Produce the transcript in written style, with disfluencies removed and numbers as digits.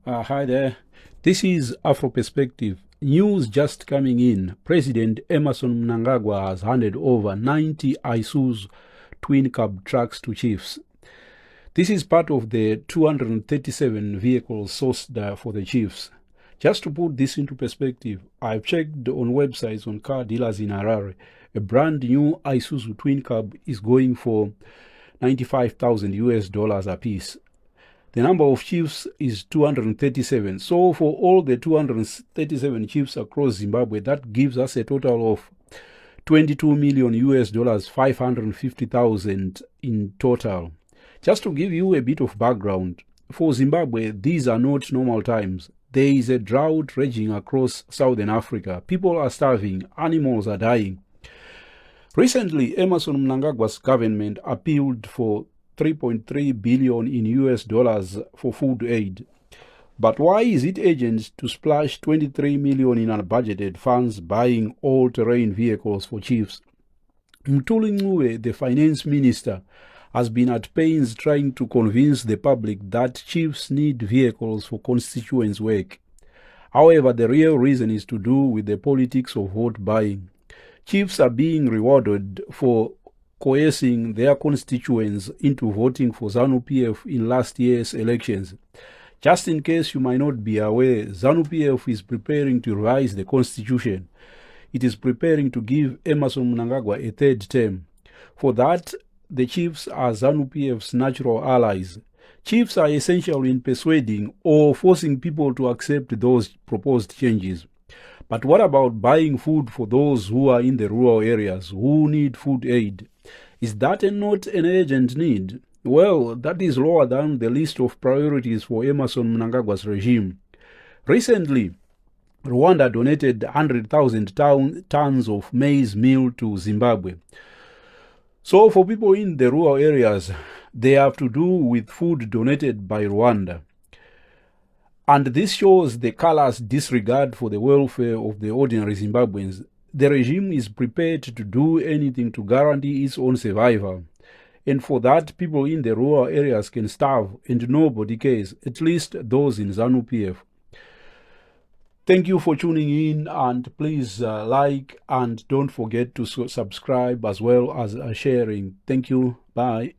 Hi there. This is Afro Perspective. News just coming in. President Emmerson Manangwa has handed over 90 Isuzu twin cab trucks to Chiefs. This is part of the 237 vehicles sourced for the Chiefs. Just to put this into perspective, I've checked on websites on car dealers in Harare. A brand new Isuzu twin cab is going for $95,000 a piece. The number of chiefs is 237. So for all the 237 chiefs across Zimbabwe, that gives us a total of $22 million, 550,000 in total. Just to give you a bit of background, for Zimbabwe, these are not normal times. There is a drought raging across southern Africa. People are starving, animals are dying. Recently, Emmerson Manangwa's government appealed for $3.3 billion in US dollars for food aid. But why is it urgent to splash $23 million in unbudgeted funds buying all-terrain vehicles for chiefs? Mthuli Ncube, the finance minister, has been at pains trying to convince the public that chiefs need vehicles for constituents' work. However, the real reason is to do with the politics of vote buying. Chiefs are being rewarded for coercing their constituents into voting for Zanu PF in last year's elections. Just in case you might not be aware, Zanu PF is preparing to revise the constitution. It is preparing to give Emmerson Manangwa a third term. For that, the chiefs are Zanu PF's natural allies. Chiefs are essential in persuading or forcing people to accept those proposed changes. But what about buying food for those who are in the rural areas who need food aid? Is that not an urgent need? Well, that is lower down the list of priorities for Emmerson Manangwa's regime. Recently, Rwanda donated 100,000 tons of maize meal to Zimbabwe. So for people in the rural areas, they have to do with food donated by Rwanda. And this shows the callous disregard for the welfare of the ordinary Zimbabweans. The regime is prepared to do anything to guarantee its own survival. And for that, people in the rural areas can starve and nobody cares, at least those in Zanu PF. Thank you for tuning in, and please like and don't forget to subscribe as well as sharing. Thank you. Bye.